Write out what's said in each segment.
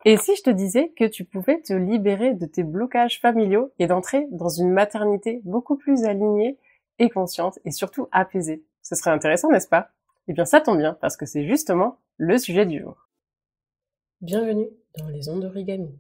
Et si je te disais que tu pouvais te libérer de tes blocages familiaux et d'entrer dans une maternité beaucoup plus alignée et consciente et surtout apaisée? Ce serait intéressant, n'est-ce pas? Eh bien, ça tombe bien parce que c'est justement le sujet du jour. Bienvenue dans les ondes d'origami.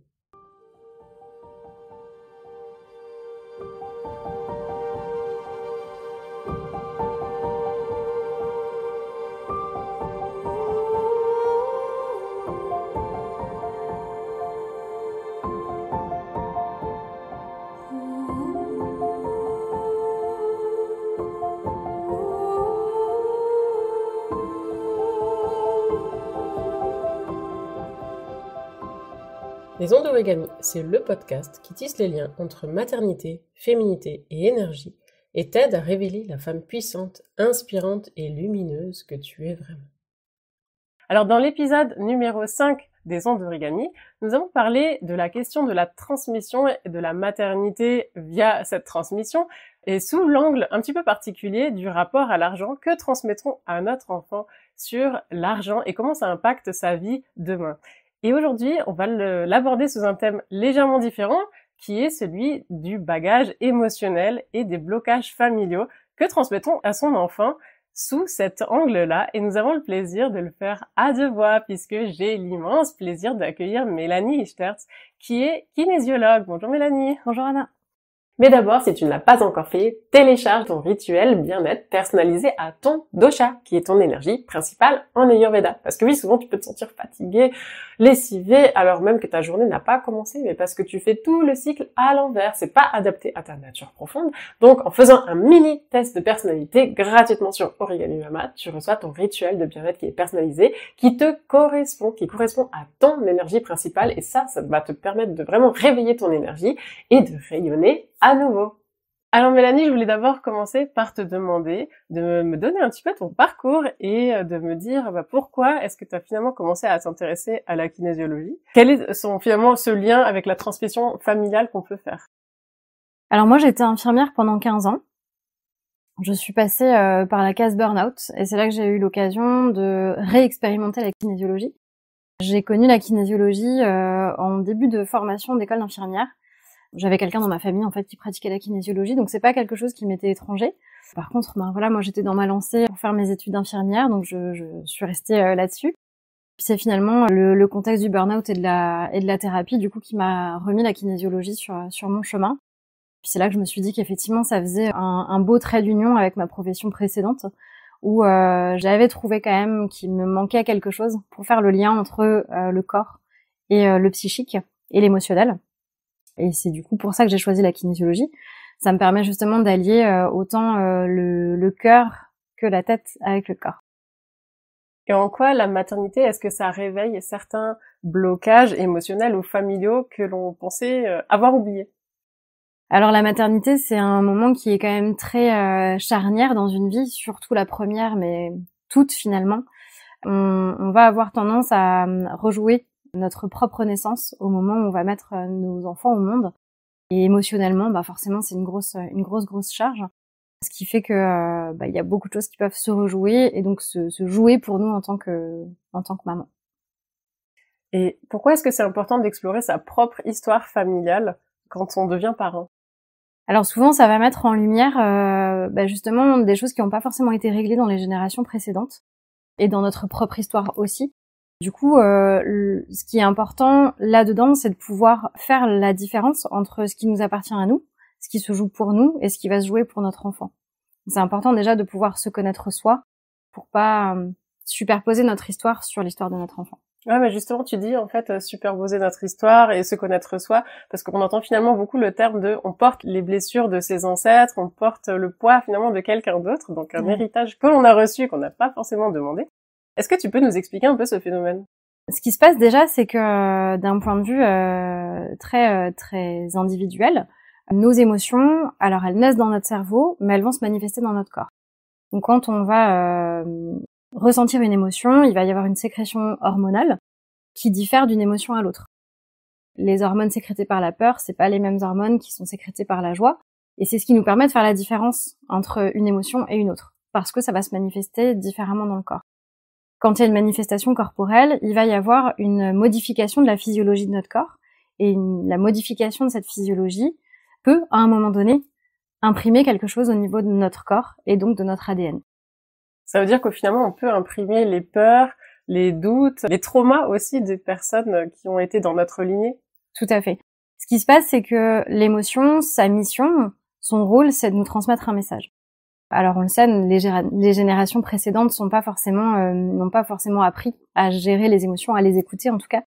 Les ondes d'origami, c'est le podcast qui tisse les liens entre maternité, féminité et énergie et t'aide à révéler la femme puissante, inspirante et lumineuse que tu es vraiment. Alors dans l'épisode numéro 5 des ondes d'origami, nous avons parlé de la question de la transmission et de la maternité via cette transmission et sous l'angle un petit peu particulier du rapport à l'argent que transmettrons à notre enfant sur l'argent et comment ça impacte sa vie demain. Et aujourd'hui, on va l'aborder sous un thème légèrement différent, qui est celui du bagage émotionnel et des blocages familiaux que transmettons à son enfant sous cet angle-là. Et nous avons le plaisir de le faire à deux voix, puisque j'ai l'immense plaisir d'accueillir Mélanie Richtertz, qui est kinésiologue. Bonjour Mélanie. Bonjour Anna. Mais d'abord, si tu ne l'as pas encore fait, télécharge ton rituel bien-être personnalisé à ton dosha, qui est ton énergie principale en Ayurveda. Parce que oui, souvent tu peux te sentir fatigué, lessivé, alors même que ta journée n'a pas commencé, mais parce que tu fais tout le cycle à l'envers. C'est pas adapté à ta nature profonde. Donc, en faisant un mini test de personnalité gratuitement sur Origami Mama, tu reçois ton rituel de bien-être qui est personnalisé, qui correspond à ton énergie principale. Et ça va te permettre de vraiment réveiller ton énergie et de rayonner à nouveau. Alors Mélanie, je voulais d'abord commencer par te demander de me donner un petit peu ton parcours et de me dire pourquoi est-ce que tu as finalement commencé à t'intéresser à la kinésiologie. Quel est finalement ce lien avec la transmission familiale qu'on peut faire? Alors moi, j'étais infirmière pendant 15 ans. Je suis passée par la case burn-out et c'est là que j'ai eu l'occasion de réexpérimenter la kinésiologie. J'ai connu la kinésiologie en début de formation d'école d'infirmière. J'avais quelqu'un dans ma famille en fait qui pratiquait la kinésiologie, donc c'est pas quelque chose qui m'était étranger. Par contre, moi j'étais dans ma lancée pour faire mes études d'infirmière, donc je suis restée là-dessus. Puis c'est finalement le contexte du burn-out et de la thérapie du coup qui m'a remis la kinésiologie sur mon chemin. Puis c'est là que je me suis dit qu'effectivement ça faisait un beau trait d'union avec ma profession précédente, où j'avais trouvé quand même qu'il me manquait quelque chose pour faire le lien entre le corps et le psychique et l'émotionnel. Et c'est du coup pour ça que j'ai choisi la kinésiologie. Ça me permet justement d'allier autant le cœur que la tête avec le corps. Et en quoi la maternité, est-ce que ça réveille certains blocages émotionnels ou familiaux que l'on pensait avoir oubliés? Alors la maternité, c'est un moment qui est quand même très charnière dans une vie, surtout la première, mais toutes finalement. On va avoir tendance à rejouer notre propre naissance au moment où on va mettre nos enfants au monde. Et émotionnellement, forcément, c'est une grosse charge. Ce qui fait que y a beaucoup de choses qui peuvent se rejouer et donc se jouer pour nous en tant que maman. Et pourquoi est-ce que c'est important d'explorer sa propre histoire familiale quand on devient parent? Alors souvent, ça va mettre en lumière justement des choses qui n'ont pas forcément été réglées dans les générations précédentes et dans notre propre histoire aussi. Du coup, ce qui est important là-dedans, c'est de pouvoir faire la différence entre ce qui nous appartient à nous, ce qui se joue pour nous et ce qui va se jouer pour notre enfant. C'est important déjà de pouvoir se connaître soi pour pas superposer notre histoire sur l'histoire de notre enfant. Ouais, mais justement, tu dis en fait superposer notre histoire et se connaître soi, parce qu'on entend finalement beaucoup le terme de on porte les blessures de ses ancêtres, on porte le poids finalement de quelqu'un d'autre, donc un héritage que l'on a reçu et qu'on n'a pas forcément demandé. Est-ce que tu peux nous expliquer un peu ce phénomène? Ce qui se passe déjà, c'est que d'un point de vue très individuel, nos émotions, alors elles naissent dans notre cerveau, mais elles vont se manifester dans notre corps. Donc quand on va ressentir une émotion, il va y avoir une sécrétion hormonale qui diffère d'une émotion à l'autre. Les hormones sécrétées par la peur, c'est pas les mêmes hormones qui sont sécrétées par la joie, et c'est ce qui nous permet de faire la différence entre une émotion et une autre, parce que ça va se manifester différemment dans le corps. quand il y a une manifestation corporelle, il va y avoir une modification de la physiologie de notre corps. Et la modification de cette physiologie peut, à un moment donné, imprimer quelque chose au niveau de notre corps et donc de notre ADN. Ça veut dire qu'au finalement, on peut imprimer les peurs, les doutes, les traumas aussi des personnes qui ont été dans notre lignée. Tout à fait. Ce qui se passe, c'est que l'émotion, sa mission, son rôle, c'est de nous transmettre un message. Alors on le sait, les générations précédentes n'ont pas forcément appris à gérer les émotions, à les écouter en tout cas,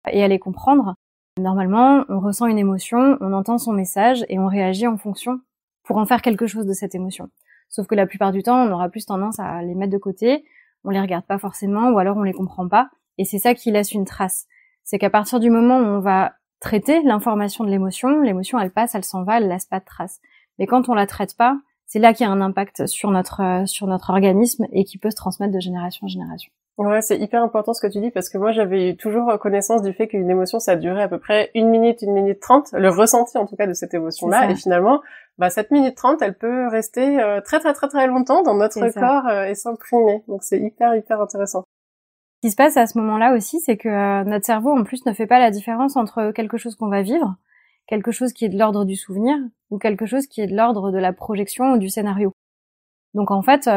et à les comprendre. Normalement, on ressent une émotion, on entend son message et on réagit en fonction pour en faire quelque chose de cette émotion. Sauf que la plupart du temps, on aura plus tendance à les mettre de côté, on les regarde pas forcément ou alors on les comprend pas, et c'est ça qui laisse une trace. C'est qu'à partir du moment où on va traiter l'information de l'émotion elle passe, elle s'en va, elle laisse pas de trace. Mais quand on la traite pas, c'est là qu'il y a un impact sur notre organisme et qui peut se transmettre de génération en génération. Ouais, c'est hyper important ce que tu dis parce que moi j'avais toujours connaissance du fait qu'une émotion ça durait à peu près 1 minute 30, le ressenti en tout cas de cette émotion-là, et finalement, cette minute 30, elle peut rester très très très très longtemps dans notre corps et s'imprimer. Donc c'est hyper intéressant. Ce qui se passe à ce moment-là aussi, c'est que notre cerveau en plus ne fait pas la différence entre quelque chose qu'on va vivre, quelque chose qui est de l'ordre du souvenir ou quelque chose qui est de l'ordre de la projection ou du scénario. Donc en fait,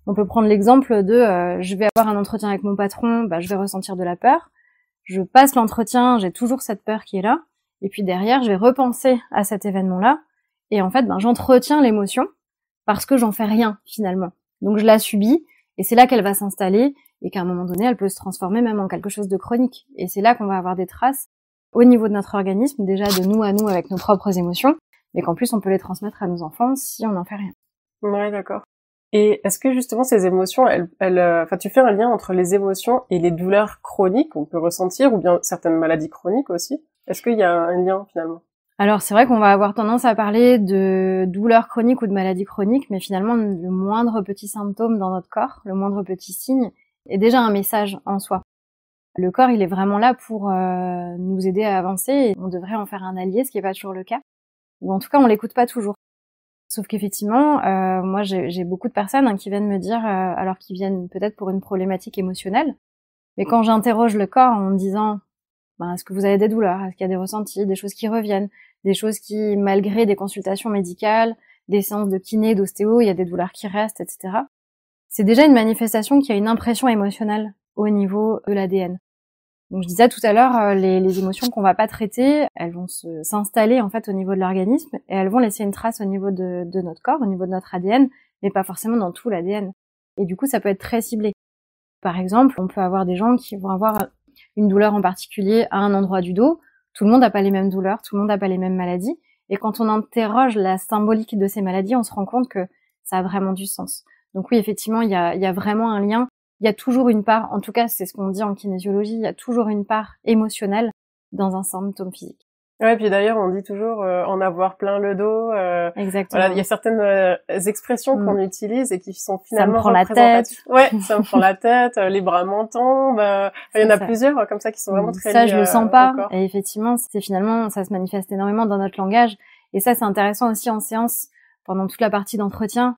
on peut prendre l'exemple de je vais avoir un entretien avec mon patron, je vais ressentir de la peur. Je passe l'entretien, j'ai toujours cette peur qui est là. Et puis derrière, je vais repenser à cet événement-là. Et en fait, j'entretiens l'émotion parce que j'en fais rien finalement. Donc je la subis et c'est là qu'elle va s'installer et qu'à un moment donné, elle peut se transformer même en quelque chose de chronique. Et c'est là qu'on va avoir des traces au niveau de notre organisme, déjà de nous à nous avec nos propres émotions, mais qu'en plus on peut les transmettre à nos enfants si on n'en fait rien. Ouais, d'accord. Et est-ce que justement ces émotions, tu fais un lien entre les émotions et les douleurs chroniques qu'on peut ressentir, ou bien certaines maladies chroniques aussi? Est-ce qu'il y a un lien finalement? Alors c'est vrai qu'on va avoir tendance à parler de douleurs chroniques ou de maladies chroniques, mais finalement le moindre petit symptôme dans notre corps, le moindre petit signe, est déjà un message en soi. Le corps, il est vraiment là pour nous aider à avancer et on devrait en faire un allié, ce qui n'est pas toujours le cas. Ou en tout cas, on l'écoute pas toujours. Sauf qu'effectivement, moi j'ai beaucoup de personnes qui viennent me dire, alors qu'ils viennent peut-être pour une problématique émotionnelle, mais quand j'interroge le corps en me disant est-ce que vous avez des douleurs, est-ce qu'il y a des ressentis, des choses qui reviennent, des choses qui, malgré des consultations médicales, des séances de kiné, d'ostéo, il y a des douleurs qui restent, etc. C'est déjà une manifestation qui a une impression émotionnelle au niveau de l'ADN. Donc je disais tout à l'heure, les émotions qu'on va pas traiter, elles vont s'installer en fait au niveau de l'organisme et elles vont laisser une trace au niveau de notre corps, au niveau de notre ADN, mais pas forcément dans tout l'ADN. Et du coup, ça peut être très ciblé. Par exemple, on peut avoir des gens qui vont avoir une douleur en particulier à un endroit du dos. Tout le monde n'a pas les mêmes douleurs, tout le monde n'a pas les mêmes maladies. Et quand on interroge la symbolique de ces maladies, on se rend compte que ça a vraiment du sens. Donc oui, effectivement, il y a vraiment un lien. Il y a toujours une part, en tout cas c'est ce qu'on dit en kinésiologie, il y a toujours une part émotionnelle dans un symptôme physique. Ouais, puis d'ailleurs on dit toujours en avoir plein le dos. Exactement. Voilà, il y a certaines expressions qu'on utilise et qui sont finalement ça me prend la tête. Ouais, ça me prend la tête, les bras m'en tombent. Il y en a plusieurs comme ça qui sont vraiment très ça, liés. Je le sens pas. Et effectivement, ça se manifeste énormément dans notre langage. Et ça, c'est intéressant aussi en séance, pendant toute la partie d'entretien,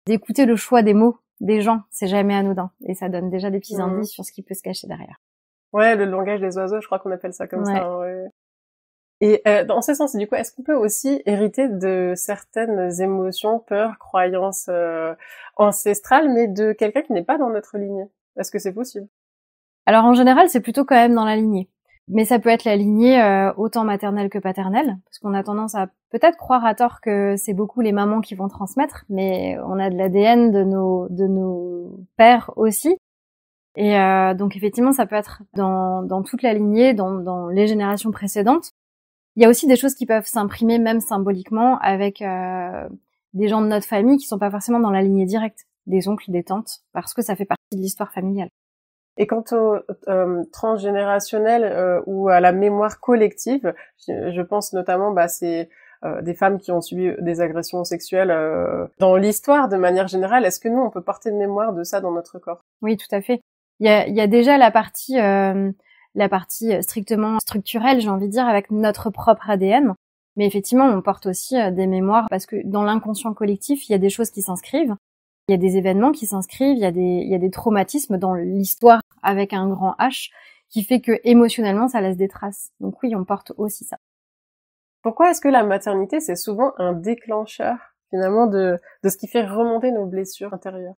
d'écouter le choix des mots des gens, c'est jamais anodin. Et ça donne déjà des petits indices sur ce qui peut se cacher derrière. Ouais, le langage des oiseaux, je crois qu'on appelle ça comme ça. Ouais. Et dans ce sens, du coup, est-ce qu'on peut aussi hériter de certaines émotions, peurs, croyances ancestrales, mais de quelqu'un qui n'est pas dans notre lignée? Est-ce que c'est possible? Alors en général, c'est plutôt quand même dans la lignée. Mais ça peut être la lignée autant maternelle que paternelle, parce qu'on a tendance à peut-être croire à tort que c'est beaucoup les mamans qui vont transmettre, mais on a de l'ADN de nos pères aussi. Et donc effectivement, ça peut être dans toute la lignée, dans les générations précédentes. Il y a aussi des choses qui peuvent s'imprimer même symboliquement avec des gens de notre famille qui sont pas forcément dans la lignée directe, des oncles, des tantes, parce que ça fait partie de l'histoire familiale. Et quant au transgénérationnel ou à la mémoire collective, je pense notamment, c'est des femmes qui ont subi des agressions sexuelles dans l'histoire de manière générale. Est-ce que nous, on peut porter une mémoire de ça dans notre corps? Oui, tout à fait. Il y a déjà la partie strictement structurelle, j'ai envie de dire, avec notre propre ADN. Mais effectivement, on porte aussi des mémoires parce que dans l'inconscient collectif, il y a des choses qui s'inscrivent. Il y a des événements qui s'inscrivent, il y a des traumatismes dans l'histoire avec un grand H qui fait que émotionnellement ça laisse des traces. Donc oui, on porte aussi ça. Pourquoi est-ce que la maternité, c'est souvent un déclencheur, finalement, de ce qui fait remonter nos blessures intérieures?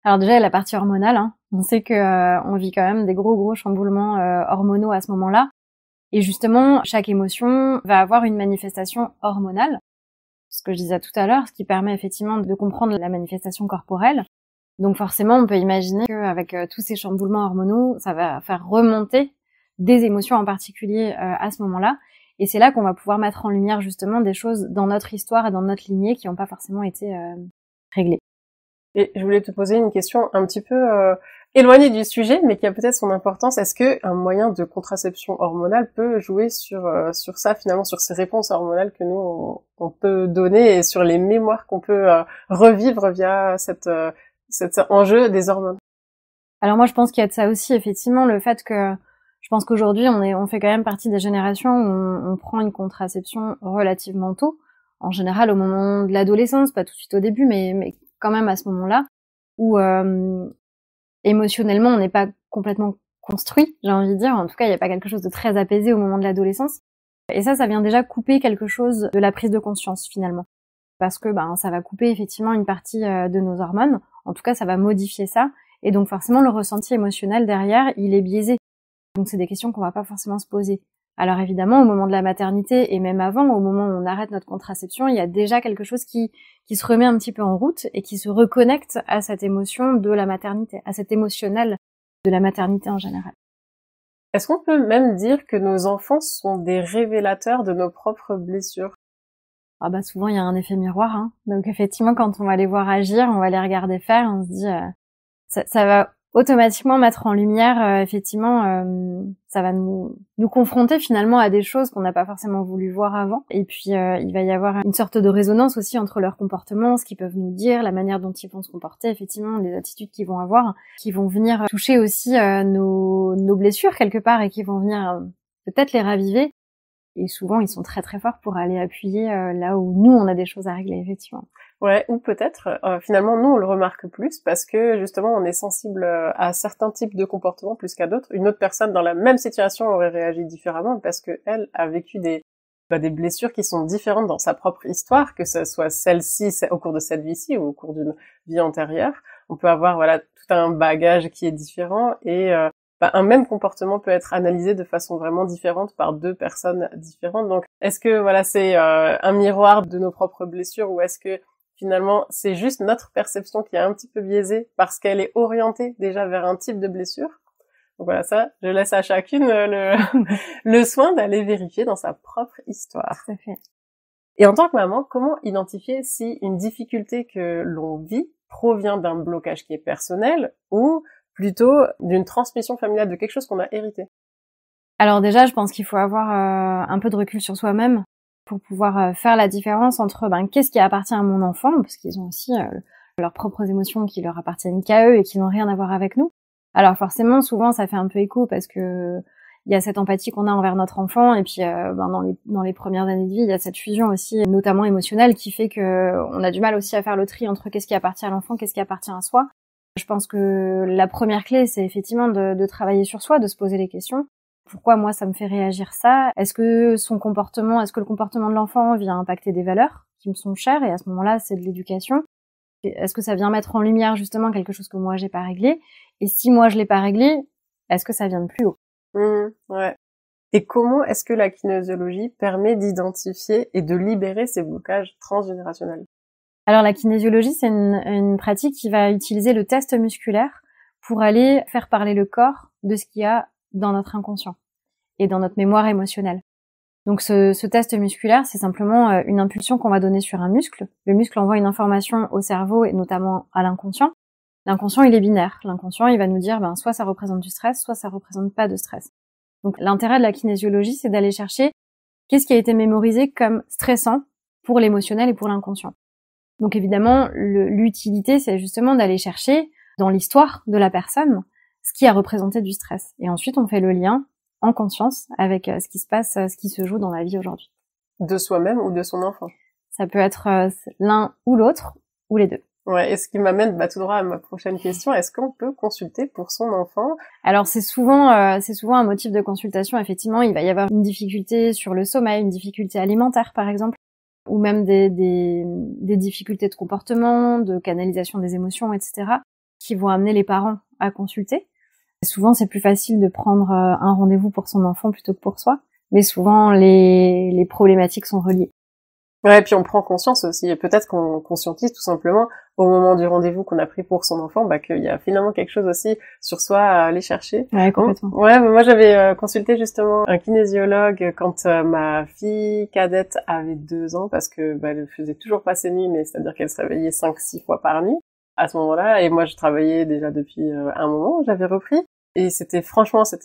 Alors déjà, il y a la partie hormonale, hein. On sait que on vit quand même des gros chamboulements hormonaux à ce moment-là. Et justement, chaque émotion va avoir une manifestation hormonale. Ce que je disais tout à l'heure, ce qui permet effectivement de comprendre la manifestation corporelle. Donc forcément, on peut imaginer qu'avec tous ces chamboulements hormonaux, ça va faire remonter des émotions en particulier à ce moment-là. Et c'est là qu'on va pouvoir mettre en lumière justement des choses dans notre histoire et dans notre lignée qui n'ont pas forcément été réglées. Et je voulais te poser une question un petit peu éloignée du sujet, mais qui a peut-être son importance. Est-ce que un moyen de contraception hormonale peut jouer sur ça, finalement, sur ces réponses hormonales que nous on peut donner et sur les mémoires qu'on peut revivre via cet enjeu des hormones? Alors moi, je pense qu'il y a de ça aussi, effectivement, le fait que je pense qu'aujourd'hui, on fait quand même partie des générations où on prend une contraception relativement tôt. En général, au moment de l'adolescence, pas tout de suite au début, mais quand même à ce moment-là, où émotionnellement, on n'est pas complètement construit, j'ai envie de dire. En tout cas, il n'y a pas quelque chose de très apaisé au moment de l'adolescence. Et ça vient déjà couper quelque chose de la prise de conscience, finalement. Parce que ça va couper effectivement une partie de nos hormones. En tout cas, ça va modifier ça. Et donc forcément, le ressenti émotionnel derrière, il est biaisé. Donc c'est des questions qu'on va pas forcément se poser. Alors évidemment, au moment de la maternité et même avant, au moment où on arrête notre contraception, il y a déjà quelque chose qui se remet un petit peu en route et qui se reconnecte à cette émotion de la maternité, à cet émotionnel de la maternité en général. Est-ce qu'on peut même dire que nos enfants sont des révélateurs de nos propres blessures? Ah souvent il y a un effet miroir, hein. Donc effectivement, quand on va les voir agir, on va les regarder faire, on se dit ça va automatiquement mettre en lumière, effectivement, ça va nous confronter finalement à des choses qu'on n'a pas forcément voulu voir avant. Et puis, il va y avoir une sorte de résonance aussi entre leurs comportements, ce qu'ils peuvent nous dire, la manière dont ils vont se comporter, effectivement, les attitudes qu'ils vont avoir, qui vont venir toucher aussi nos blessures quelque part et qui vont venir peut-être les raviver. Et souvent, ils sont très très forts pour aller appuyer là où nous, on a des choses à régler, effectivement. Ouais, ou peut-être, finalement, nous, on le remarque plus parce que, justement, on est sensible à certains types de comportements plus qu'à d'autres. Une autre personne dans la même situation aurait réagi différemment parce que elle a vécu des blessures qui sont différentes dans sa propre histoire, que ce soit celle-ci au cours de cette vie-ci ou au cours d'une vie antérieure. On peut avoir, tout un bagage qui est différent et un même comportement peut être analysé de façon vraiment différente par deux personnes différentes. Donc, est-ce que, c'est un miroir de nos propres blessures ou est-ce que finalement, c'est juste notre perception qui est un petit peu biaisée parce qu'elle est orientée déjà vers un type de blessure. Donc voilà, ça, je laisse à chacune le soin d'aller vérifier dans sa propre histoire. Tout à fait. Et en tant que maman, comment identifier si une difficulté que l'on vit provient d'un blocage qui est personnel ou plutôt d'une transmission familiale, de quelque chose qu'on a hérité? Alors déjà, je pense qu'il faut avoir un peu de recul sur soi-même pour pouvoir faire la différence entre qu'est-ce qui appartient à mon enfant, parce qu'ils ont aussi leurs propres émotions qui leur appartiennent qu'à eux et qui n'ont rien à voir avec nous. Alors forcément, souvent, ça fait un peu écho parce que il y a cette empathie qu'on a envers notre enfant et puis dans les premières années de vie, il y a cette fusion aussi, notamment émotionnelle, qui fait que on a du mal aussi à faire le tri entre qu'est-ce qui appartient à l'enfant, qu'est-ce qui appartient à soi. Je pense que la première clé, c'est effectivement de travailler sur soi, de se poser les questions. Pourquoi moi ça me fait réagir ça? Est-ce que le comportement de l'enfant vient impacter des valeurs qui me sont chères? Et à ce moment-là, c'est de l'éducation. Est-ce que ça vient mettre en lumière justement quelque chose que moi j'ai pas réglé? Et si moi je l'ai pas réglé, est-ce que ça vient de plus haut? Ouais. Et comment est-ce que la kinésiologie permet d'identifier et de libérer ces blocages transgénérationnels? Alors la kinésiologie, c'est une pratique qui va utiliser le test musculaire pour aller faire parler le corps de ce qu'il y a dans notre inconscient et dans notre mémoire émotionnelle. Donc ce test musculaire, c'est simplement une impulsion qu'on va donner sur un muscle. Le muscle envoie une information au cerveau et notamment à l'inconscient. L'inconscient, il est binaire. L'inconscient, il va nous dire soit ça représente du stress, soit ça représente pas de stress. Donc l'intérêt de la kinésiologie, c'est d'aller chercher qu'est-ce qui a été mémorisé comme stressant pour l'émotionnel et pour l'inconscient. Donc évidemment, l'utilité, c'est justement d'aller chercher dans l'histoire de la personne ce qui a représenté du stress. Et ensuite, on fait le lien en conscience avec ce qui se passe, ce qui se joue dans la vie aujourd'hui. De soi-même ou de son enfant? Ça peut être l'un ou l'autre, ou les deux. Ouais, et ce qui m'amène tout droit à ma prochaine question, est-ce qu'on peut consulter pour son enfant? Alors c'est souvent un motif de consultation. Effectivement, il va y avoir une difficulté sur le sommeil, une difficulté alimentaire par exemple, ou même des difficultés de comportement, de canalisation des émotions, etc., qui vont amener les parents à consulter. Et souvent, c'est plus facile de prendre un rendez-vous pour son enfant plutôt que pour soi, mais souvent les problématiques sont reliées. Ouais, et puis on prend conscience aussi, et peut-être qu'on conscientise tout simplement au moment du rendez-vous qu'on a pris pour son enfant, qu'il y a finalement quelque chose aussi sur soi à aller chercher. Ouais, complètement. Ouais, moi j'avais consulté justement un kinésiologue quand ma fille cadette avait 2 ans, parce que elle faisait toujours pas ses nuits, mais c'est-à-dire qu'elle se réveillait 5-6 fois par nuit à ce moment-là, et moi je travaillais déjà depuis un moment, j'avais repris, et c'était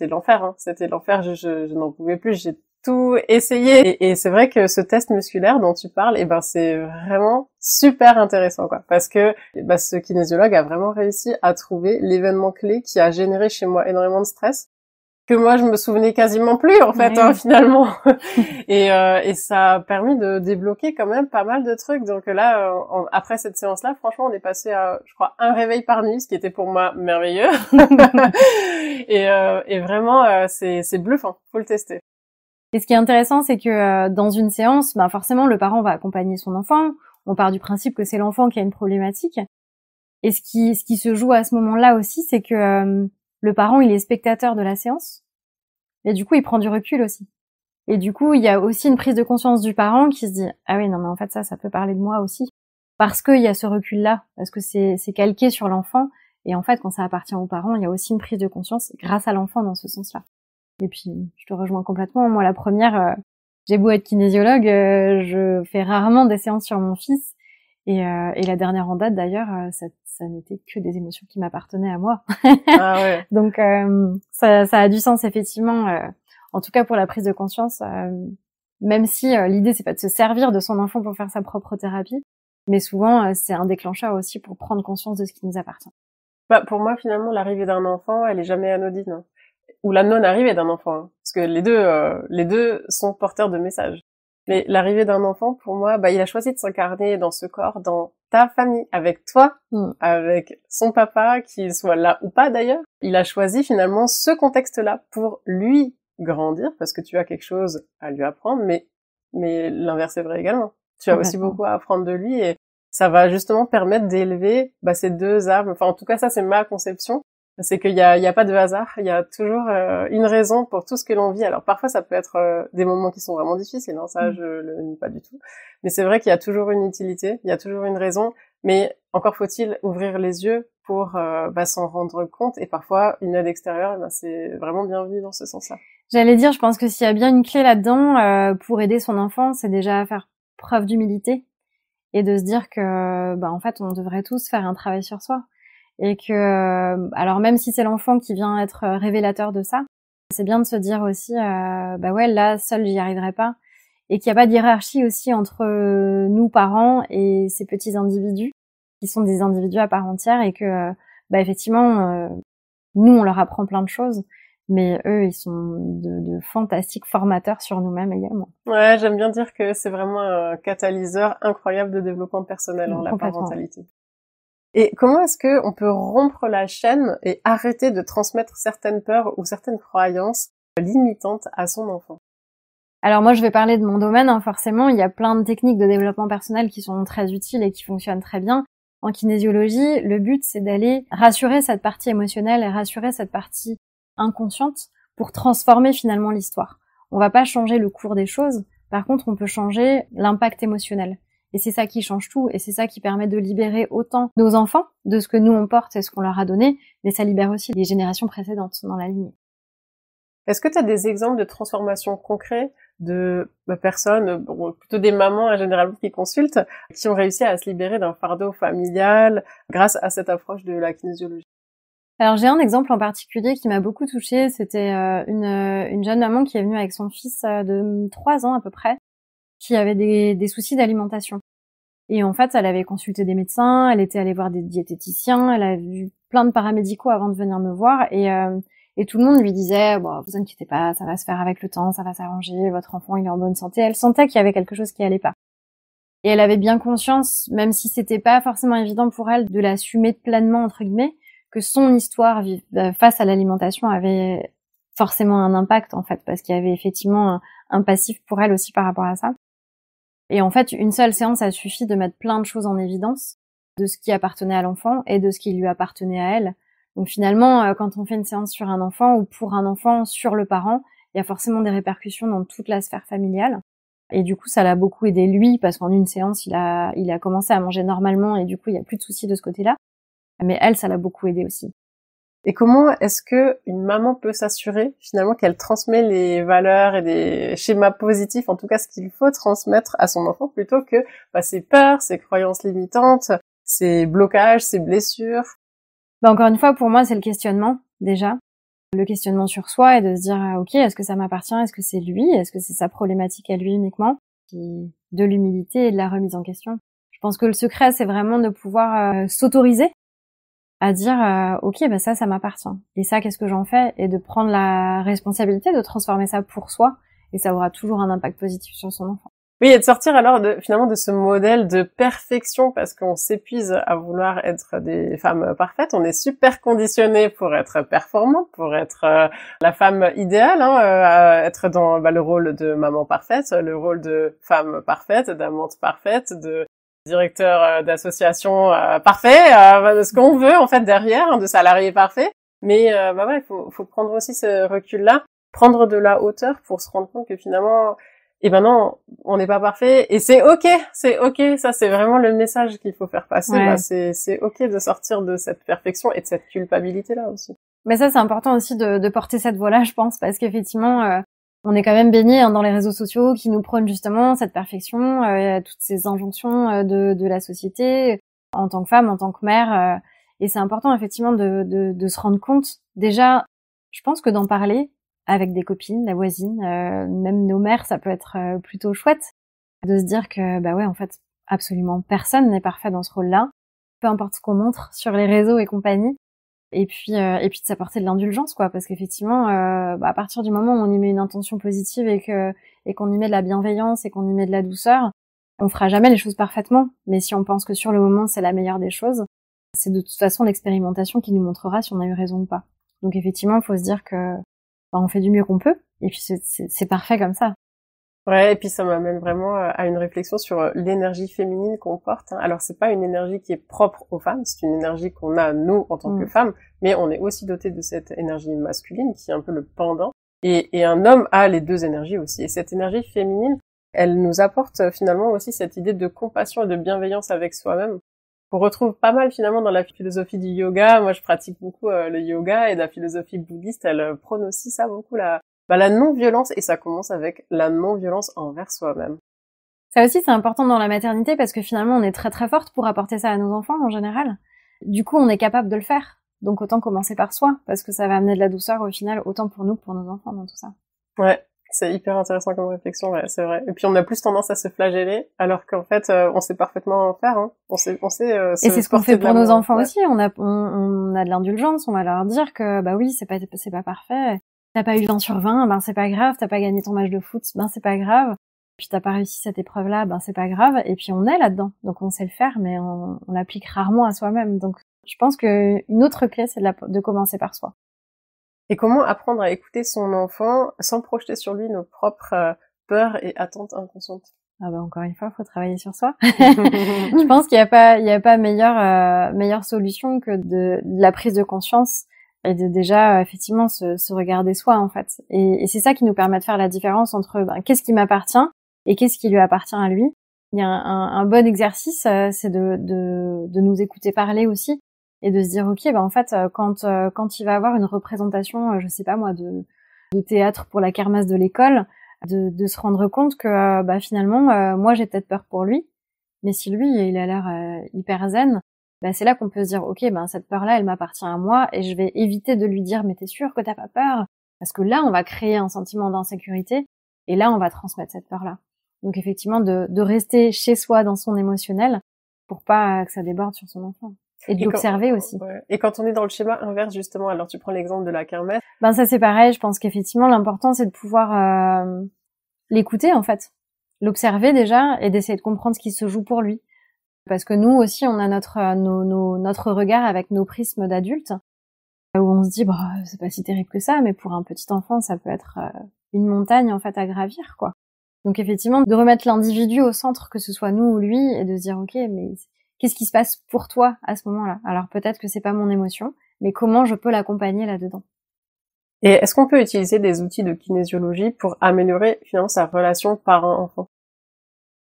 l'enfer, hein. C'était l'enfer, je n'en pouvais plus, j'ai tout essayé, et c'est vrai que ce test musculaire dont tu parles, c'est vraiment super intéressant, quoi, parce que ce kinésiologue a vraiment réussi à trouver l'événement clé qui a généré chez moi énormément de stress, que moi je me souvenais quasiment plus en fait, Ouais. finalement. Et ça a permis de débloquer quand même pas mal de trucs. Donc là, après cette séance-là, franchement, on est passé à, je crois, un réveil par nuit, ce qui était pour moi merveilleux. Et vraiment, c'est bluffant. Faut le tester. Et ce qui est intéressant, c'est que dans une séance, forcément, le parent va accompagner son enfant. On part du principe que c'est l'enfant qui a une problématique. Et ce qui se joue à ce moment-là aussi, c'est que le parent, il est spectateur de la séance. Et du coup, il prend du recul aussi. Et du coup, il y a aussi une prise de conscience du parent qui se dit « Ah oui, non, mais en fait, ça peut parler de moi aussi. » Parce qu'il y a ce recul-là, parce que c'est calqué sur l'enfant. Et en fait, quand ça appartient aux parents, il y a aussi une prise de conscience grâce à l'enfant dans ce sens-là. Et puis, je te rejoins complètement. Moi, la première, j'ai beau être kinésiologue, je fais rarement des séances sur mon fils. Et la dernière en date, d'ailleurs, ça n'était que des émotions qui m'appartenaient à moi. Ah ouais. Donc, ça a du sens, effectivement. En tout cas, pour la prise de conscience, même si l'idée, c'est pas de se servir de son enfant pour faire sa propre thérapie, mais souvent, c'est un déclencheur aussi pour prendre conscience de ce qui nous appartient. Pour moi, finalement, l'arrivée d'un enfant, elle est jamais anodine, hein. Ou la non-arrivée d'un enfant, hein. Parce que les deux sont porteurs de messages. Mais l'arrivée d'un enfant, pour moi, il a choisi de s'incarner dans ce corps, dans ta famille, avec toi, avec son papa, qu'il soit là ou pas d'ailleurs. Il a choisi finalement ce contexte-là pour lui grandir, parce que tu as quelque chose à lui apprendre, mais l'inverse est vrai également. Tu as aussi beaucoup à apprendre de lui, et ça va justement permettre d'élever ces deux âmes. Enfin, en tout cas, ça, c'est ma conception. C'est qu'il y a pas de hasard, il y a toujours une raison pour tout ce que l'on vit. Alors parfois ça peut être des moments qui sont vraiment difficiles, hein, ça je le nie pas du tout. Mais c'est vrai qu'il y a toujours une utilité, il y a toujours une raison, mais encore faut-il ouvrir les yeux pour s'en rendre compte, et parfois une aide extérieure, c'est vraiment bienvenu dans ce sens-là. J'allais dire, je pense que s'il y a bien une clé là-dedans pour aider son enfant, c'est déjà faire preuve d'humilité et de se dire que en fait on devrait tous faire un travail sur soi. Et que, alors même si c'est l'enfant qui vient être révélateur de ça, c'est bien de se dire aussi, là, seul, j'y arriverai pas. Et qu'il n'y a pas de hiérarchie aussi entre nous, parents, et ces petits individus, qui sont des individus à part entière, et que, effectivement, nous, on leur apprend plein de choses, mais eux, ils sont de fantastiques formateurs sur nous-mêmes également. Ouais, j'aime bien dire que c'est vraiment un catalyseur incroyable de développement personnel, la parentalité. Et comment est-ce que on peut rompre la chaîne et arrêter de transmettre certaines peurs ou certaines croyances limitantes à son enfant? Alors moi, je vais parler de mon domaine, hein, forcément. Il y a plein de techniques de développement personnel qui sont très utiles et qui fonctionnent très bien. En kinésiologie, le but, c'est d'aller rassurer cette partie émotionnelle et rassurer cette partie inconsciente pour transformer finalement l'histoire. On va pas changer le cours des choses. Par contre, on peut changer l'impact émotionnel. Et c'est ça qui change tout, et c'est ça qui permet de libérer autant nos enfants de ce que nous on porte et ce qu'on leur a donné, mais ça libère aussi les générations précédentes dans la lignée. Est-ce que tu as des exemples de transformations concrètes de personnes, plutôt des mamans en général qui consultent, qui ont réussi à se libérer d'un fardeau familial grâce à cette approche de la kinésiologie? Alors j'ai un exemple en particulier qui m'a beaucoup touchée, c'était une jeune maman qui est venue avec son fils de 3 ans à peu près, qui avait des soucis d'alimentation. Et en fait, elle avait consulté des médecins, elle était allée voir des diététiciens, elle a vu plein de paramédicaux avant de venir me voir, et tout le monde lui disait vous inquiétez pas, ça va se faire avec le temps, ça va s'arranger, votre enfant il est en bonne santé. Elle sentait qu'il y avait quelque chose qui allait pas. Et elle avait bien conscience, même si c'était pas forcément évident pour elle de l'assumer pleinement, entre guillemets, que son histoire face à l'alimentation avait forcément un impact, en fait, parce qu'il y avait effectivement un passif pour elle aussi par rapport à ça. Et en fait, une seule séance a suffi de mettre plein de choses en évidence de ce qui appartenait à l'enfant et de ce qui lui appartenait à elle. Donc finalement, quand on fait une séance sur un enfant ou pour un enfant sur le parent, il y a forcément des répercussions dans toute la sphère familiale. Et du coup, ça l'a beaucoup aidé lui, parce qu'en une séance, il a commencé à manger normalement et du coup, il y a plus de soucis de ce côté-là. Mais elle, ça l'a beaucoup aidé aussi. Et comment est-ce que une maman peut s'assurer finalement qu'elle transmet les valeurs et des schémas positifs, en tout cas ce qu'il faut transmettre à son enfant, plutôt que ses peurs, ses croyances limitantes, ses blocages, ses blessures? Encore une fois, pour moi, c'est le questionnement, déjà. Le questionnement sur soi et de se dire, ok, est-ce que ça m'appartient? Est-ce que c'est lui? Est-ce que c'est sa problématique à lui uniquement? De l'humilité et de la remise en question. Je pense que le secret, c'est vraiment de pouvoir s'autoriser à dire, ok, ça m'appartient. Et ça, qu'est-ce que j'en fais? Et de prendre la responsabilité de transformer ça pour soi. Et ça aura toujours un impact positif sur son enfant. Oui, et de sortir alors finalement de ce modèle de perfection, parce qu'on s'épuise à vouloir être des femmes parfaites. On est super conditionné pour être performante, pour être la femme idéale, être dans le rôle de maman parfaite, le rôle de femme parfaite, d'amante parfaite, de directeur d'association parfait, de ce qu'on veut en fait derrière, de salarié parfait. Mais il faut prendre aussi ce recul-là, prendre de la hauteur pour se rendre compte que finalement non, on n'est pas parfait et c'est ok, ça c'est vraiment le message qu'il faut faire passer. Ouais. C'est ok de sortir de cette perfection et de cette culpabilité là aussi. Mais ça c'est important aussi de porter cette voix-là, je pense, parce qu'effectivement on est quand même baigné dans les réseaux sociaux qui nous prônent justement cette perfection, toutes ces injonctions de la société en tant que femme, en tant que mère, et c'est important effectivement de se rendre compte. Déjà, je pense que d'en parler avec des copines, la voisine, même nos mères, ça peut être plutôt chouette de se dire que en fait absolument personne n'est parfait dans ce rôle-là, peu importe ce qu'on montre sur les réseaux et compagnie, et puis de s'apporter de l'indulgence, quoi, parce qu'effectivement à partir du moment où on y met une intention positive et qu'on y met de la bienveillance et qu'on y met de la douceur, on fera jamais les choses parfaitement, mais si on pense que sur le moment c'est la meilleure des choses, c'est de toute façon l'expérimentation qui nous montrera si on a eu raison ou pas. Donc effectivement, il faut se dire que on fait du mieux qu'on peut, et puis c'est parfait comme ça. Ouais, et puis ça m'amène vraiment à une réflexion sur l'énergie féminine qu'on porte. Alors c'est pas une énergie qui est propre aux femmes, c'est une énergie qu'on a nous en tant que femmes, mais on est aussi doté de cette énergie masculine qui est un peu le pendant. Et un homme a les deux énergies aussi. Et cette énergie féminine, elle nous apporte finalement aussi cette idée de compassion et de bienveillance avec soi-même. On retrouve pas mal finalement dans la philosophie du yoga. Moi, je pratique beaucoup le yoga, et la philosophie bouddhiste, elle prône aussi ça beaucoup, la non-violence, et ça commence avec la non-violence envers soi-même. Ça aussi, c'est important dans la maternité parce que finalement, on est très très forte pour apporter ça à nos enfants en général. Du coup, on est capable de le faire. Donc autant commencer par soi, parce que ça va amener de la douceur au final, autant pour nous que pour nos enfants dans tout ça. Ouais. C'est hyper intéressant comme réflexion, ouais, c'est vrai. Et puis on a plus tendance à se flageller, alors qu'en fait, on sait parfaitement faire, hein. On sait. Et c'est ce qu'on fait pour nos enfants aussi. On a de l'indulgence. On va leur dire que oui, c'est pas parfait. T'as pas eu 20 sur 20, c'est pas grave. T'as pas gagné ton match de foot, c'est pas grave. Puis t'as pas réussi cette épreuve-là, c'est pas grave. Et puis on est là-dedans, donc on sait le faire, mais on l'applique rarement à soi-même. Donc je pense que une autre clé, c'est de commencer par soi. Et comment apprendre à écouter son enfant sans projeter sur lui nos propres peurs et attentes inconscientes? Encore une fois, faut travailler sur soi. Je pense qu'il y a pas meilleure solution que de la prise de conscience et de déjà effectivement se regarder soi en fait. Et c'est ça qui nous permet de faire la différence entre qu'est-ce qui m'appartient et qu'est-ce qui lui appartient à lui. Il y a un bon exercice, c'est de nous écouter parler aussi. Et de se dire ok, en fait quand il va avoir une représentation, je sais pas moi, de théâtre pour la kermesse de l'école, de se rendre compte que finalement moi j'ai peut-être peur pour lui, mais si lui il a l'air hyper zen, c'est là qu'on peut se dire ok, cette peur-là elle m'appartient à moi, et je vais éviter de lui dire mais t'es sûr que t'as pas peur, parce que là on va créer un sentiment d'insécurité et là on va transmettre cette peur-là. Donc effectivement de rester chez soi dans son émotionnel pour pas que ça déborde sur son enfant. Et de l'observer aussi. Ouais. Et quand on est dans le schéma inverse, justement, alors tu prends l'exemple de la kermesse. Ça c'est pareil, je pense qu'effectivement l'important c'est de pouvoir l'écouter en fait. l'observer déjà et d'essayer de comprendre ce qui se joue pour lui. Parce que nous aussi, on a notre regard avec nos prismes d'adultes, où on se dit, bah, c'est pas si terrible que ça, mais pour un petit enfant, ça peut être une montagne, en fait, à gravir, quoi. Donc, effectivement, de remettre l'individu au centre, que ce soit nous ou lui, et de se dire, ok, mais qu'est-ce qui se passe pour toi à ce moment-là? Alors, peut-être que c'est pas mon émotion, mais comment je peux l'accompagner là-dedans? Et est-ce qu'on peut utiliser des outils de kinésiologie pour améliorer, finalement, sa relation parent-enfant?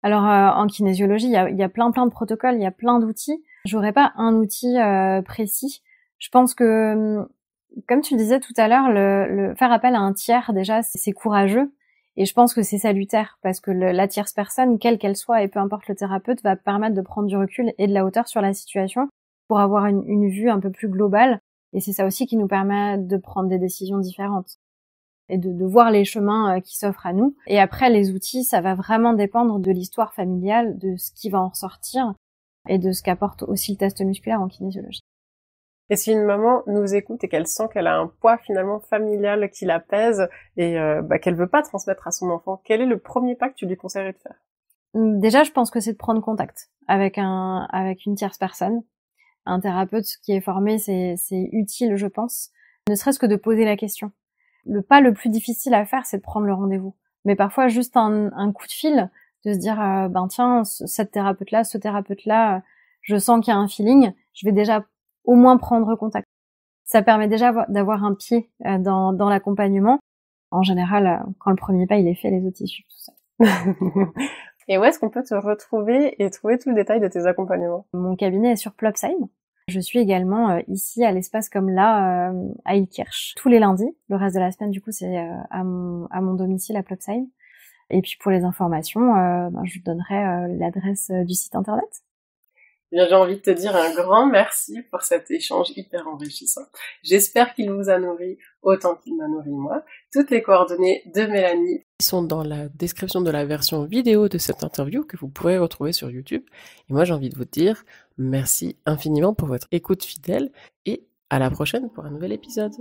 Alors, en kinésiologie, il y a plein de protocoles, il y a plein d'outils. J'aurais pas un outil précis. Je pense que, comme tu le disais tout à l'heure, le faire appel à un tiers, déjà, c'est courageux. Et je pense que c'est salutaire, parce que la tierce personne, quelle qu'elle soit, et peu importe le thérapeute, va permettre de prendre du recul et de la hauteur sur la situation pour avoir une vue un peu plus globale. Et c'est ça aussi qui nous permet de prendre des décisions différentes et de voir les chemins qui s'offrent à nous. Et après, les outils, ça va vraiment dépendre de l'histoire familiale, de ce qui va en ressortir et de ce qu'apporte aussi le test musculaire en kinésiologie. Et si une maman nous écoute et qu'elle sent qu'elle a un poids finalement familial qui la pèse et qu'elle veut pas transmettre à son enfant, quel est le premier pas que tu lui conseillerais de faire? Déjà, je pense que c'est de prendre contact avec une tierce personne. Un thérapeute qui est formé, c'est utile, je pense. Ne serait-ce que de poser la question. Le pas le plus difficile à faire, c'est de prendre le rendez-vous. Mais parfois, juste un coup de fil, de se dire, tiens, cette thérapeute-là, ce thérapeute-là, je sens qu'il y a un feeling, je vais déjà au moins prendre contact. Ça permet déjà d'avoir un pied dans l'accompagnement. En général, quand le premier pas il est fait, les autres ils suivent tout ça. Et où est-ce qu'on peut te retrouver et trouver tout le détail de tes accompagnements? Mon cabinet est sur Plopsheim. Je suis également ici à l'espace comme là à Ilkirch tous les lundis. Le reste de la semaine, du coup, c'est à mon domicile à Plopsheim. Et puis pour les informations, je vous donnerai l'adresse du site internet. Bien, j'ai envie de te dire un grand merci pour cet échange hyper enrichissant. J'espère qu'il vous a nourri autant qu'il m'a nourri moi. Toutes les coordonnées de Mélanie sont dans la description de la version vidéo de cette interview que vous pourrez retrouver sur YouTube. Et moi, j'ai envie de vous dire merci infiniment pour votre écoute fidèle et à la prochaine pour un nouvel épisode.